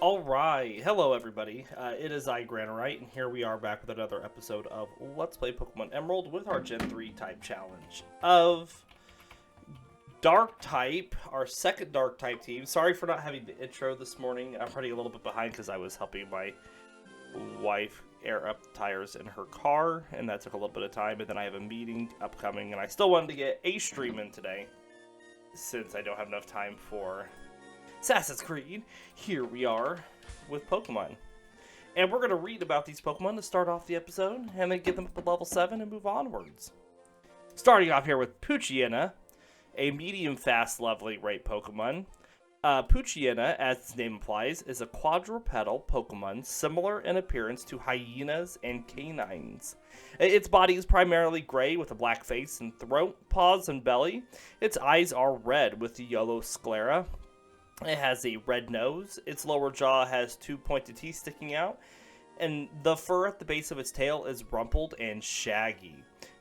Alright, hello everybody, it is I, Granorite, and here we are back with another episode of Let's Play Pokemon Emerald with our Gen 3 type challenge of Dark type, our second Dark type team. Sorry for not having the intro this morning. I'm running a little bit behind because I was helping my wife air up the tires in her car, and that took a little bit of time, and then I have a meeting upcoming, and I still wanted to get a stream in today since I don't have enough time for Assassin's Creed. Here we are with Pokemon. And we're going to read about these Pokemon to start off the episode, and then get them up to level 7 and move onwards. Starting off here with Poochyena, a medium fast leveling rate Pokemon. Poochyena, as its name implies, is a quadrupedal Pokemon similar in appearance to hyenas and canines. Its body is primarily gray with a black face and throat, paws, and belly. Its eyes are red with the yellow sclera. It has a red nose, its lower jaw has two pointed teeth sticking out, and the fur at the base of its tail is rumpled and shaggy.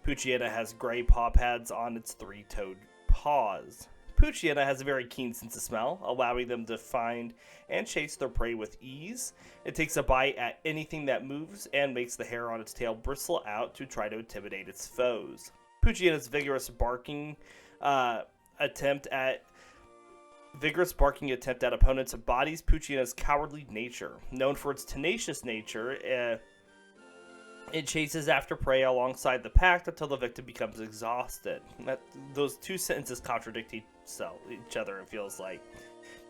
Poochyena has gray paw pads on its three-toed paws. Poochyena has a very keen sense of smell, allowing them to find and chase their prey with ease. It takes a bite at anything that moves and makes the hair on its tail bristle out to try to intimidate its foes. Poochyena's vigorous barking attempt at opponents embodies Poochyena's cowardly nature. Known for its tenacious nature, it chases after prey alongside the pack until the victim becomes exhausted. Those two sentences contradict each other, it feels like.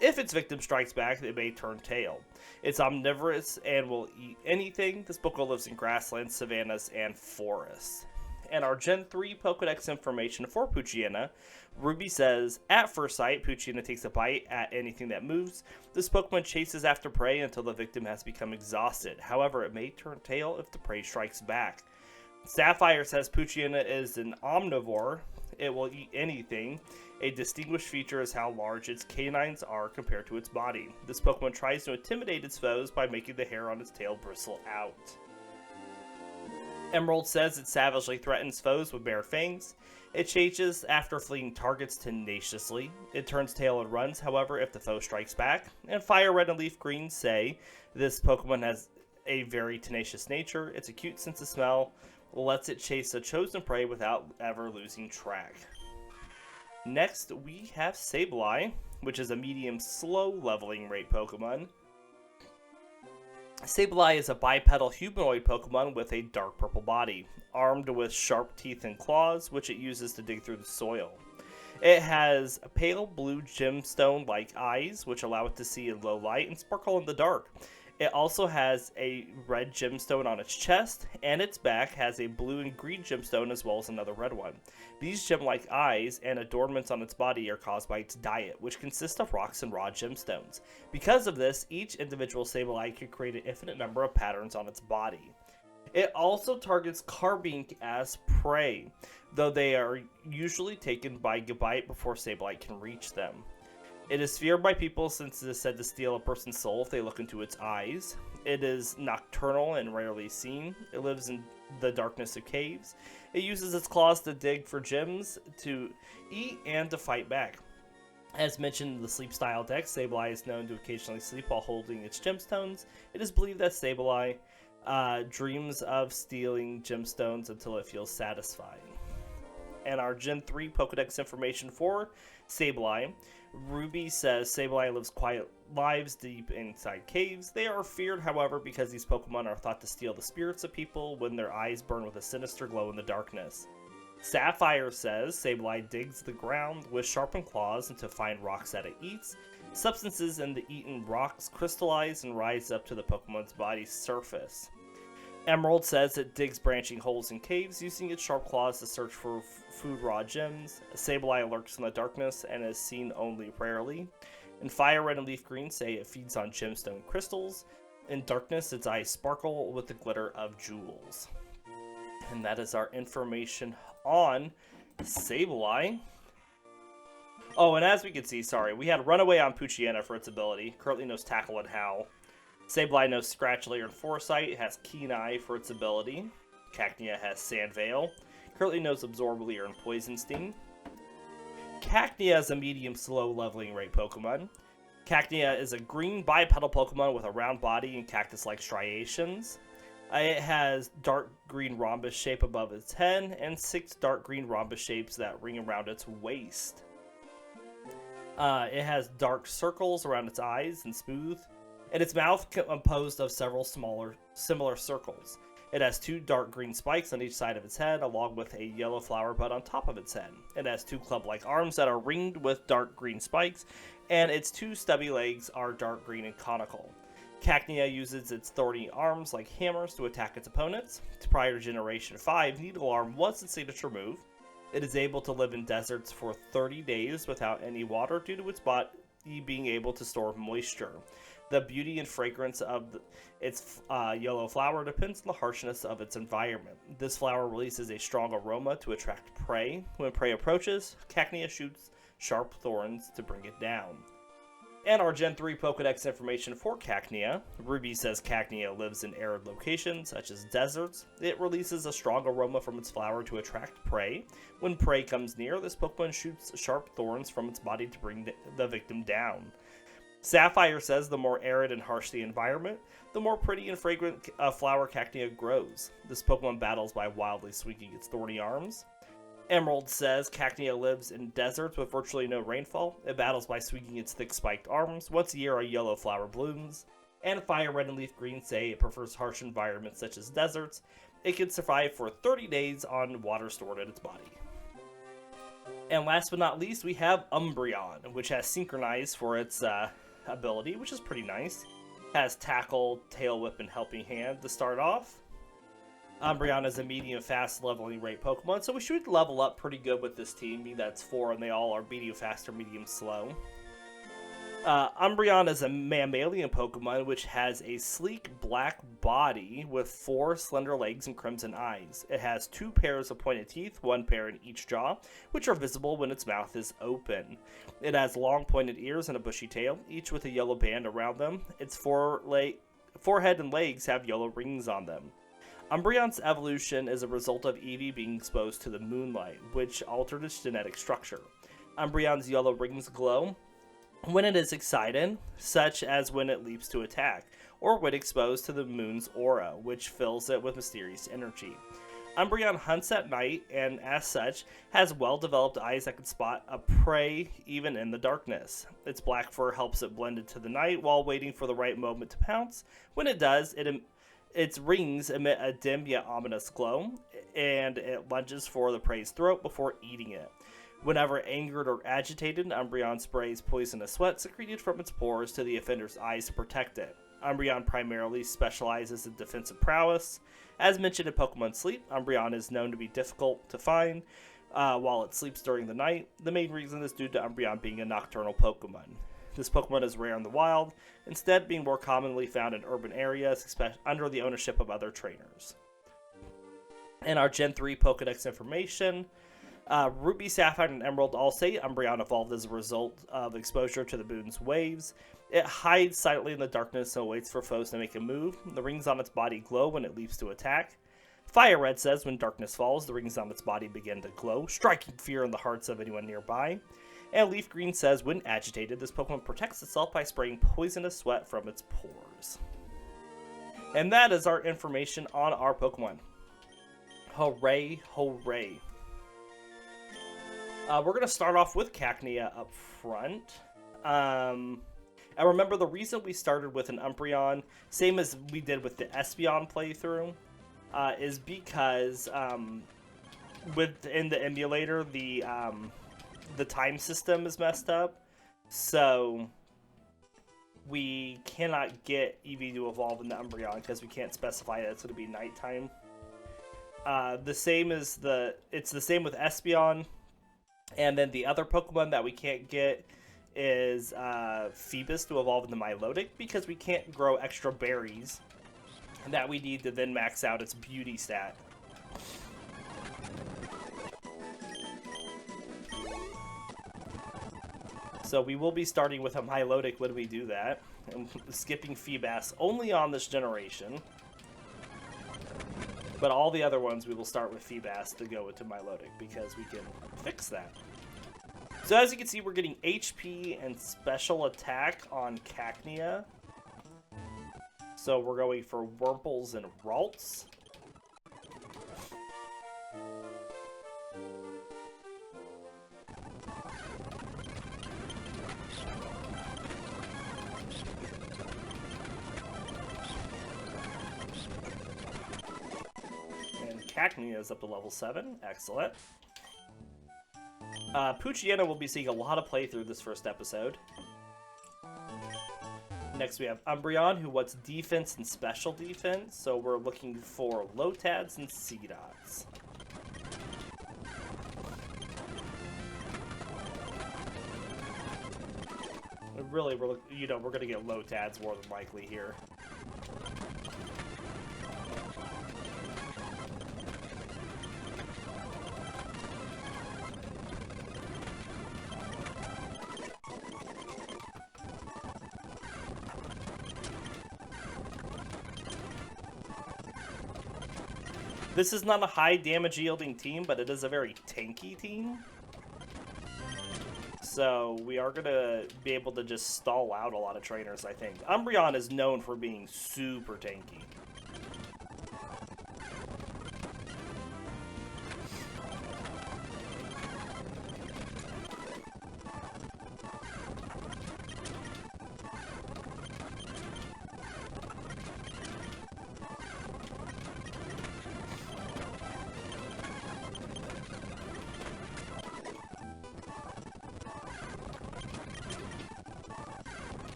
If its victim strikes back, it may turn tail. It's omnivorous and will eat anything. This Pokemon lives in grasslands, savannas, and forests. And our Gen 3 Pokedex information for Poochyena, Ruby says, at first sight, Poochyena takes a bite at anything that moves. This Pokemon chases after prey until the victim has become exhausted. However, it may turn tail if the prey strikes back. Sapphire says Poochyena is an omnivore. It will eat anything. A distinguished feature is how large its canines are compared to its body. This Pokemon tries to intimidate its foes by making the hair on its tail bristle out. Emerald says it savagely threatens foes with bare fangs. It chases after fleeing targets tenaciously. It turns tail and runs, however, if the foe strikes back. And Fire Red and Leaf Green say this Pokemon has a very tenacious nature. Its acute sense of smell lets it chase a chosen prey without ever losing track. Next, we have Sableye, which is a medium slow leveling rate Pokemon. Sableye is a bipedal humanoid Pokemon with a dark purple body, armed with sharp teeth and claws, which it uses to dig through the soil. It has pale blue gemstone-like eyes, which allow it to see in low light and sparkle in the dark. It also has a red gemstone on its chest, and its back has a blue and green gemstone as well as another red one. These gem-like eyes and adornments on its body are caused by its diet, which consists of rocks and raw gemstones. Because of this, each individual Sableye can create an infinite number of patterns on its body. It also targets Carbink as prey, though they are usually taken by Gabite before Sableye can reach them. It is feared by people since it is said to steal a person's soul if they look into its eyes. It is nocturnal and rarely seen. It lives in the darkness of caves. It uses its claws to dig for gems, to eat, and to fight back. As mentioned in the sleep style deck, Sableye is known to occasionally sleep while holding its gemstones. It is believed that Sableye dreams of stealing gemstones until it feels satisfying. And our Gen 3 Pokedex information for Sableye. Ruby says Sableye lives quiet lives deep inside caves. They are feared, however, because these Pokemon are thought to steal the spirits of people when their eyes burn with a sinister glow in the darkness. Sapphire says Sableye digs the ground with sharpened claws to find rocks that it eats. Substances in the eaten rocks crystallize and rise up to the Pokemon's body's surface. Emerald says it digs branching holes in caves using its sharp claws to search for food raw gems. Sableye lurks in the darkness and is seen only rarely. And Fire Red and Leaf Green say it feeds on gemstone crystals. In darkness, its eyes sparkle with the glitter of jewels. And that is our information on Sableye. Oh, and as we can see, we had Runaway on Poochyena for its ability. Currently knows Tackle and Howl. Sableye knows Scratch, Lair, and Foresight. It has Keen Eye for its ability. Cacnea has Sand Veil. Currently knows Absorb, Leer, and Poison Sting. Cacnea is a medium slow leveling rate Pokemon. Cacnea is a green bipedal Pokemon with a round body and cactus-like striations. It has dark green rhombus shape above its head and 6 dark green rhombus shapes that ring around its waist. It has dark circles around its eyes and smooth, and its mouth composed of several similar circles. It has 2 dark green spikes on each side of its head, along with a yellow flower bud on top of its head. It has 2 club-like arms that are ringed with dark green spikes, and its 2 stubby legs are dark green and conical. Cacnea uses its thorny arms like hammers to attack its opponents. Prior to Generation 5, Needle Arm was its signature move. It is able to live in deserts for 30 days without any water due to its body being able to store moisture. The beauty and fragrance of its yellow flower depends on the harshness of its environment. This flower releases a strong aroma to attract prey. When prey approaches, Cacnea shoots sharp thorns to bring it down. And our Gen 3 Pokedex information for Cacnea. Ruby says Cacnea lives in arid locations, such as deserts. It releases a strong aroma from its flower to attract prey. When prey comes near, this Pokemon shoots sharp thorns from its body to bring the victim down. Sapphire says the more arid and harsh the environment, the more pretty and fragrant flower Cacnea grows. This Pokemon battles by wildly swinging its thorny arms. Emerald says Cacnea lives in deserts with virtually no rainfall. It battles by swinging its thick spiked arms. Once a year, a yellow flower blooms. And Fire Red and Leaf Green say it prefers harsh environments such as deserts. It can survive for 30 days on water stored in its body. And last but not least, we have Umbreon, which has Synchronize for its ability, which is pretty nice. Has Tackle, Tail Whip, and Helping Hand to start off. Umbreon is a medium fast leveling rate Pokemon, so we should level up pretty good with this team, being that's 4 and they all are medium fast or medium slow. Umbreon is a mammalian Pokemon which has a sleek black body with 4 slender legs and crimson eyes. It has 2 pairs of pointed teeth, 1 pair in each jaw, which are visible when its mouth is open. It has long pointed ears and a bushy tail, each with a yellow band around them. Its forehead and legs have yellow rings on them. Umbreon's evolution is a result of Eevee being exposed to the moonlight, which altered its genetic structure. Umbreon's yellow rings glow when it is excited, such as when it leaps to attack, or when exposed to the moon's aura, which fills it with mysterious energy. Umbreon hunts at night, and as such, has well-developed eyes that can spot a prey even in the darkness. Its black fur helps it blend into the night while waiting for the right moment to pounce. When it does, its rings emit a dim yet ominous glow, and it lunges for the prey's throat before eating it. Whenever angered or agitated, Umbreon sprays poisonous sweat secreted from its pores to the offender's eyes to protect it. Umbreon primarily specializes in defensive prowess. As mentioned in Pokemon Sleep, Umbreon is known to be difficult to find while it sleeps during the night. The main reason is due to Umbreon being a nocturnal Pokemon. This Pokemon is rare in the wild, instead being more commonly found in urban areas, especially under the ownership of other trainers. In our Gen 3 Pokedex information, Ruby, Sapphire, and Emerald all say Umbreon evolved as a result of exposure to the moon's waves. It hides silently in the darkness and waits for foes to make a move. The rings on its body glow when it leaps to attack. Fire Red says when darkness falls, the rings on its body begin to glow, striking fear in the hearts of anyone nearby. And Leaf Green says when agitated, this Pokemon protects itself by spraying poisonous sweat from its pores. And that is our information on our Pokemon. Hooray, hooray. We're going to start off with Cacnea up front. And remember, the reason we started with an Umbreon, same as we did with the Espeon playthrough, is because in the emulator, the time system is messed up. So we cannot get Eevee to evolve in the Umbreon because we can't specify that it's going to be nighttime. It's the same with Espeon. And then the other Pokemon that we can't get is Phoebus to evolve into Milotic because we can't grow extra berries that we need to then max out its beauty stat. So we will be starting with a Milotic when we do that, and skipping Feebas only on this generation. But all the other ones we will start with Feebas to go into Milotic because we can fix that. So as you can see, we're getting HP and special attack on Cacnea. So we're going for Wurmples and Ralts. And Cacnea is up to level 7. Excellent. Poochyena will be seeing a lot of playthrough this first episode. Next we have Umbreon, who wants defense and special defense, so we're looking for Lotads and Seedots. Really, we're going to get Lotads more than likely here. This is not a high damage yielding team, but it is a very tanky team. So we are going to be able to just stall out a lot of trainers, I think. Umbreon is known for being super tanky.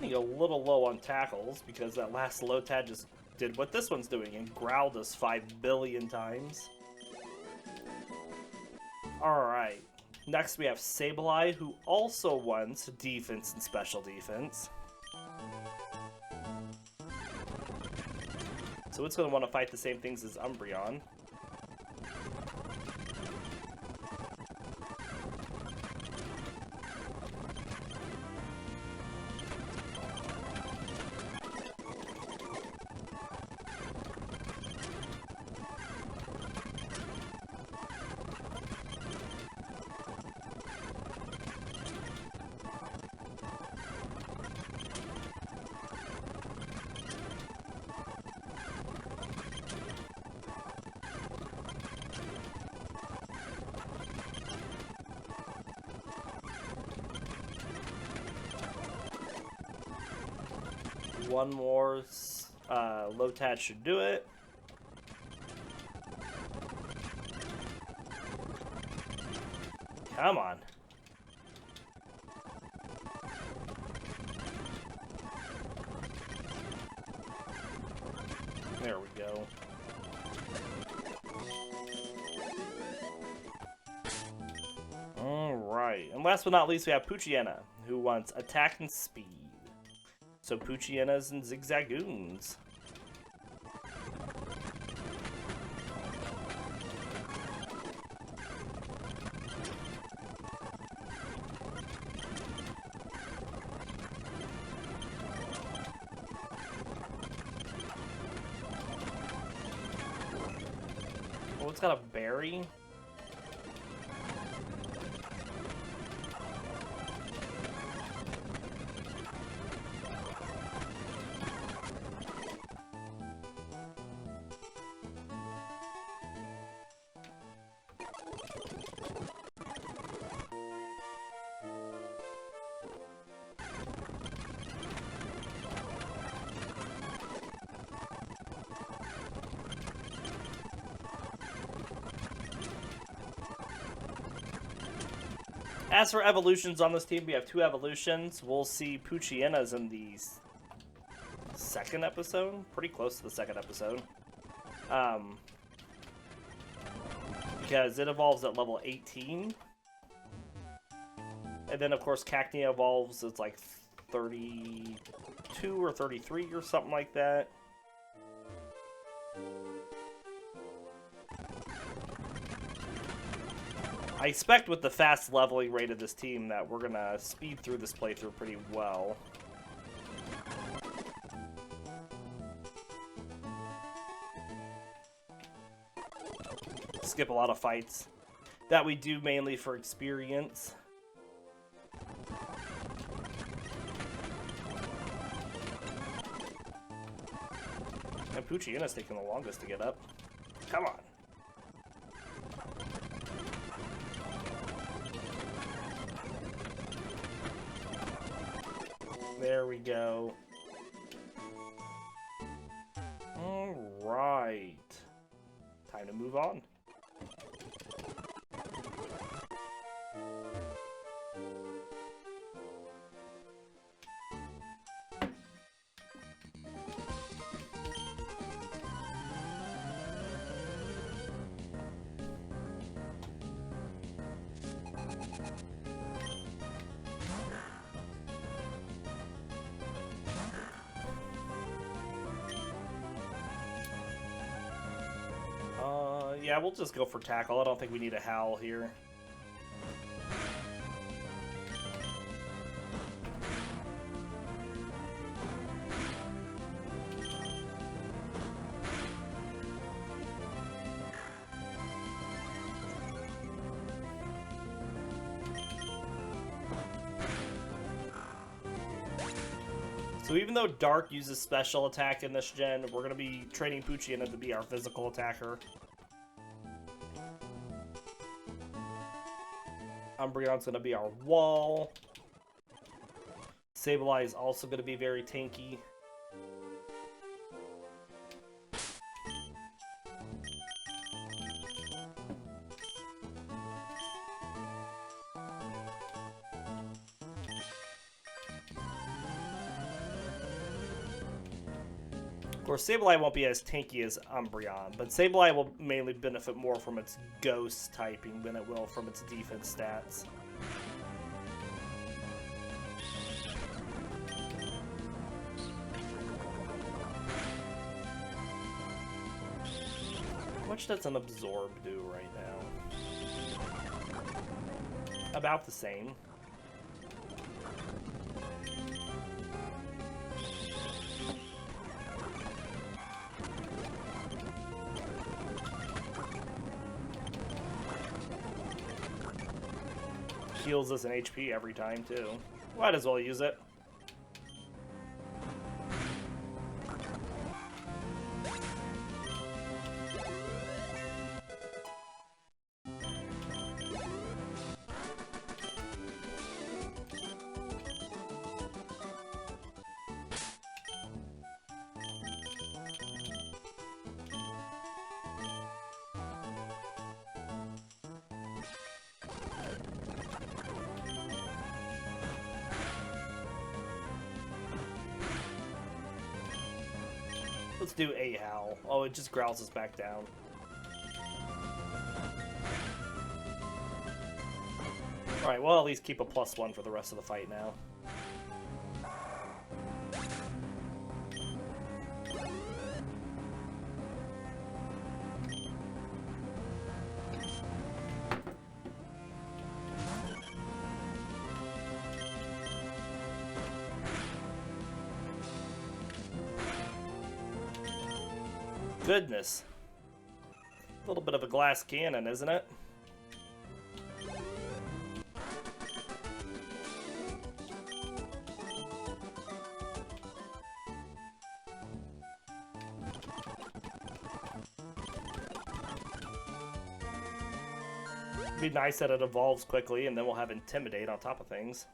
A little low on tackles because that last Lotad just did what this one's doing and growled us 5 billion times. Alright, next we have Sableye, who also wants defense and special defense. So it's going to want to fight the same things as Umbreon. One more Lotad should do it. Come on. There we go. Alright, and last but not least we have Poochyena, who wants attack and speed. So Poochyenas and Zigzagoons. Oh, it's got a berry. As for evolutions on this team, we have 2 evolutions. We'll see Poochyenas in the second episode. Pretty close to the second episode. Because it evolves at level 18. And then, of course, Cacnea evolves at like 32 or 33 or something like that. I expect with the fast leveling rate of this team that we're going to speed through this playthrough pretty well. Skip a lot of fights that we do mainly for experience. Poochyena's taking the longest to get up. Come on. There we go. Alright. Time to move on. Yeah, we'll just go for tackle. I don't think we need a howl here. So even though Dark uses special attack in this gen, we're going to be training Poochyena to be our physical attacker. Umbreon's going to be our wall. Sableye is also going to be very tanky. Of course, Sableye won't be as tanky as Umbreon, but Sableye will mainly benefit more from its ghost typing than it will from its defense stats. How much does an Absorb do right now? About the same. Heals us an HP every time, too. Might as well use it. Let's do a howl. Oh, it just growls us back down. Alright, well, at least keep a +1 for the rest of the fight now. Goodness. A little bit of a glass cannon, isn't it? It'd be nice that it evolves quickly, and then we'll have Intimidate on top of things.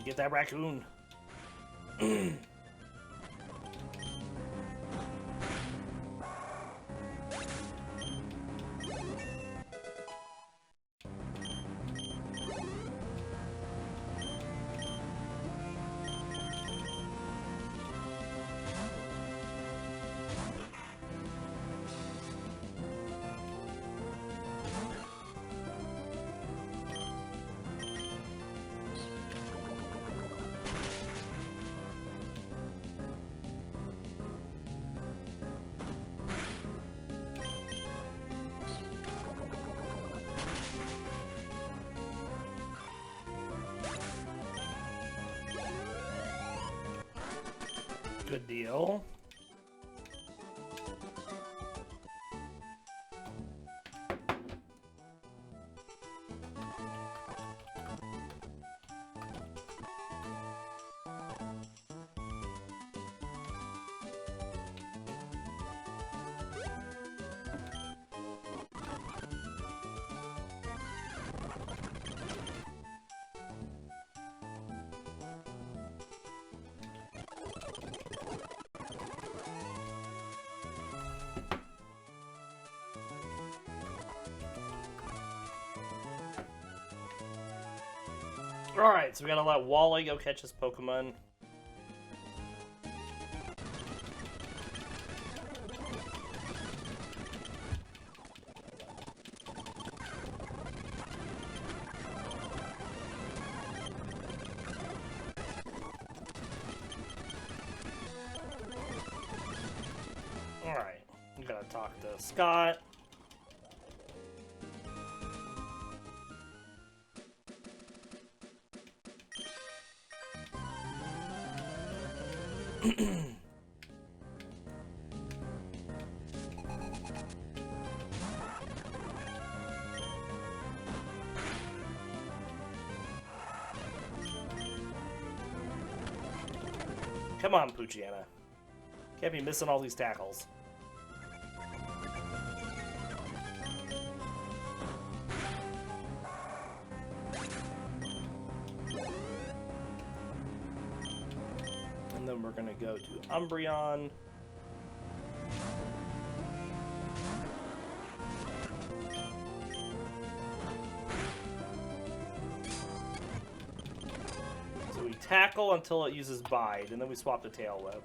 Get that raccoon. Good deal. Alright, so we gotta let Wally go catch his Pokemon. Alright, we gotta talk to Scott. Come on, Poochyena. Can't be missing all these tackles. And then we're gonna go to Umbreon. So we tackle until it uses Bide, and then we swap to Tail Whip.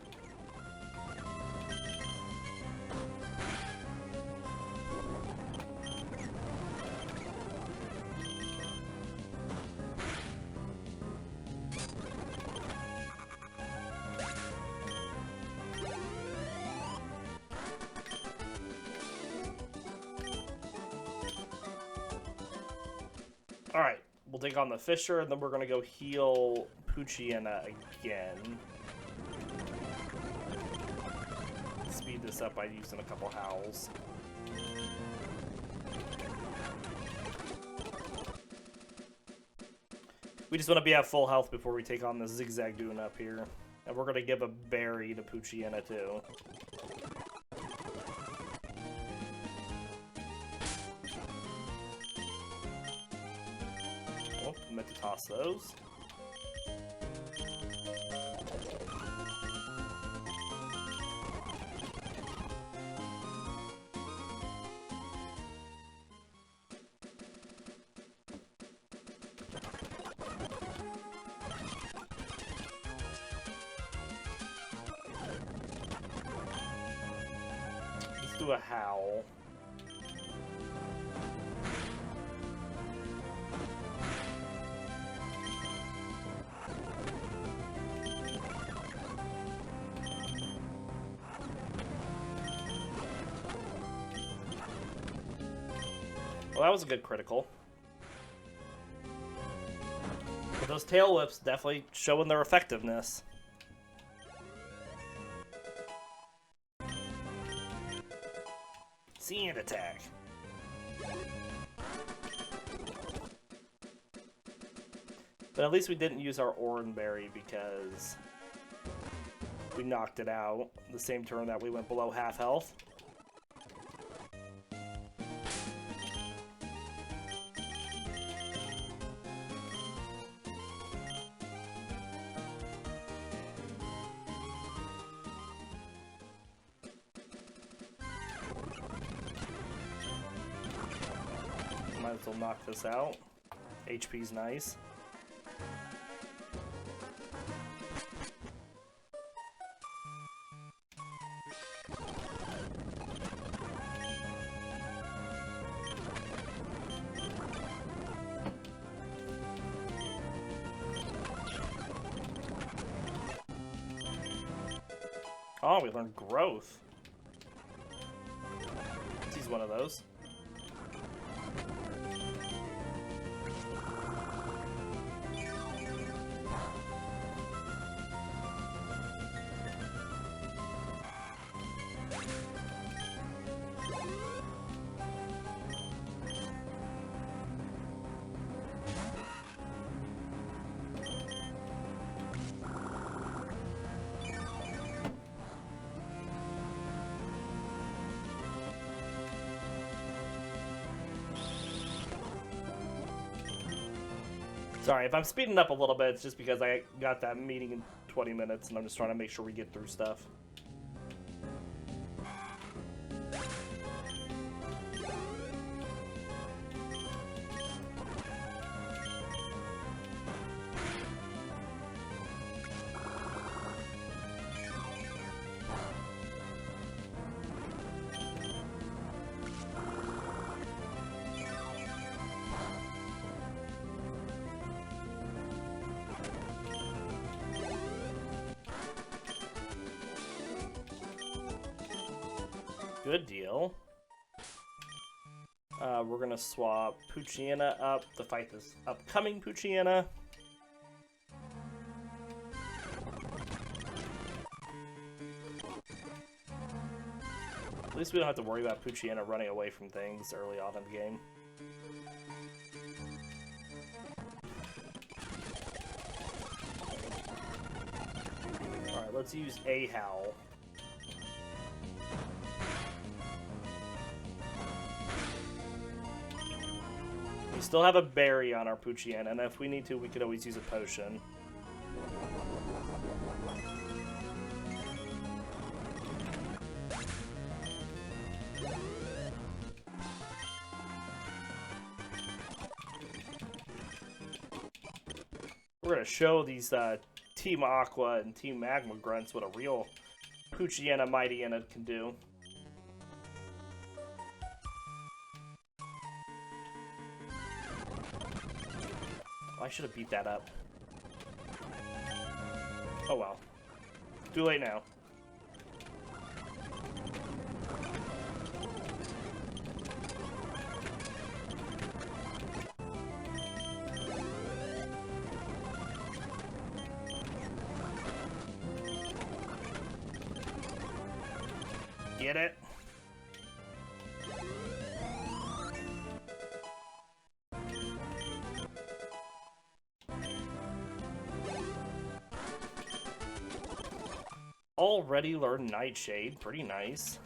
Alright, we'll take on the Fisher, and then we're going to go heal Poochyena again. Speed this up by using a couple howls. We just want to be at full health before we take on the Zigzagoon up here. And we're going to give a berry to Poochyena too. Oh, I meant to toss those. Let's do a howl. Well, that was a good critical. But those tail whips definitely showing their effectiveness. Sand attack. But at least we didn't use our Oranberry because we knocked it out the same turn that we went below half health. Might as well knock this out. HP's nice. Oh, we learned growth. Let's use one of those. Sorry, if I'm speeding up a little bit, it's just because I got that meeting in 20 minutes, and I'm just trying to make sure we get through stuff. Good deal. We're gonna swap Poochyena up to fight this upcoming Poochyena. At least we don't have to worry about Poochyena running away from things early on in the game. Alright, let's use a Howl. We still have a berry on our Poochyena, and if we need to, we could always use a potion. We're gonna show these Team Aqua and Team Magma grunts what a real Poochyena Mightyena can do. I should have beat that up. Oh well. Too late now. Get it? Already learned Nightshade. Pretty nice.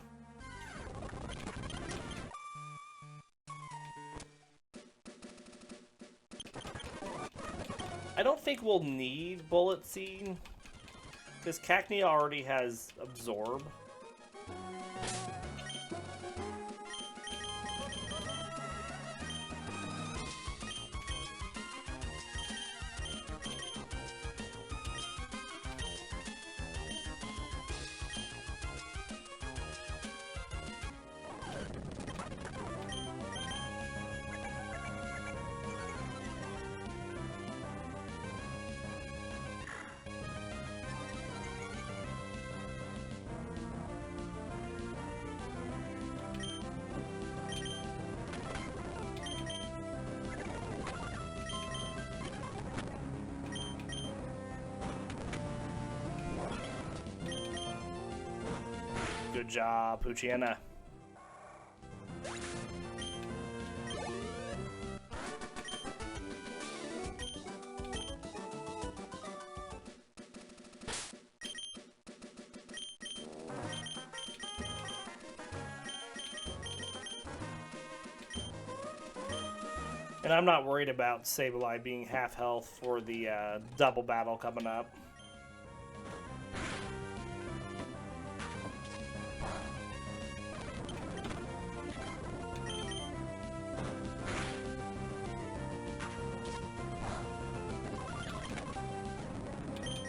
I don't think we'll need Bullet Seed, because Cacnea already has Absorb. Good job, Poochyena. And I'm not worried about Sableye being half health for the double battle coming up.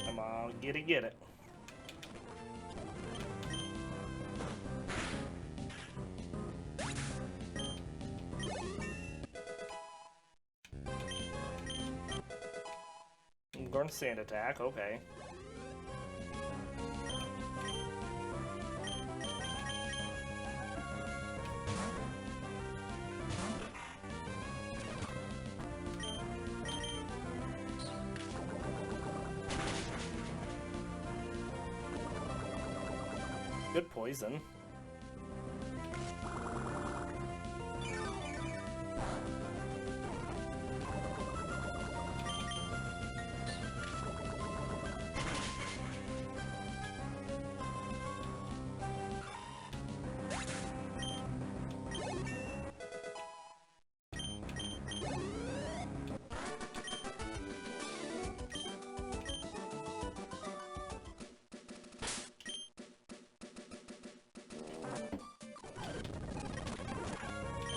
Come on, get it, get it. I'm going to Sand Attack, okay. Good poison.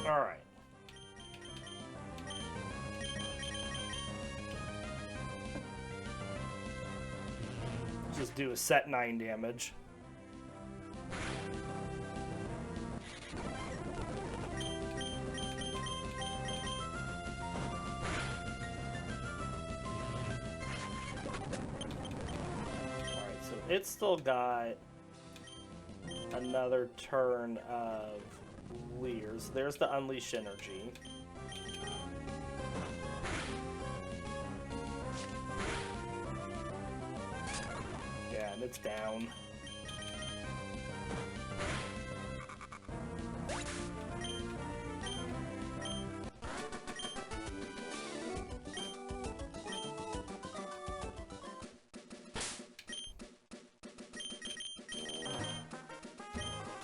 Alright. Just do a set 9 damage. Alright, so it's still got another turn of Leers. There's the Unleash Energy. Yeah, and it's down.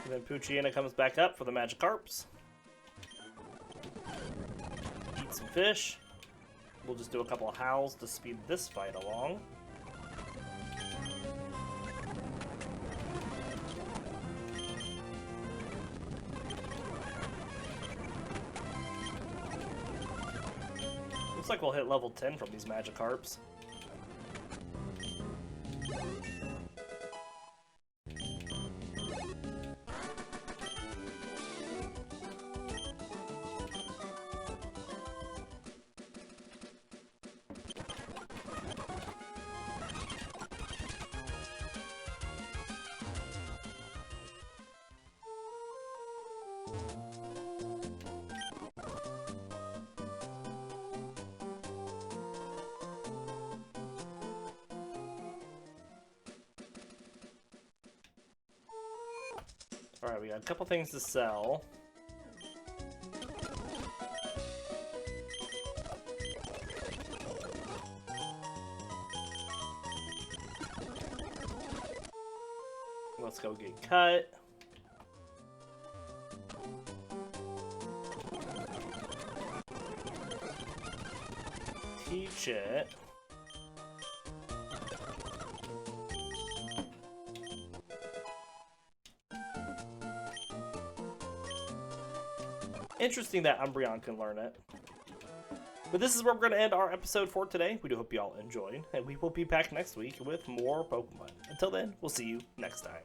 And then Poochyena comes back up for the Magikarps. Eat some fish. We'll just do a couple of howls to speed this fight along. Looks like we'll hit level 10 from these Magikarps. Alright, we got a couple things to sell. Let's go get cut. Teach it. Interesting that Umbreon can learn it. But this is where we're going to end our episode for today. We do hope you all enjoyed, and we will be back next week with more Pokemon. Until then, we'll see you next time.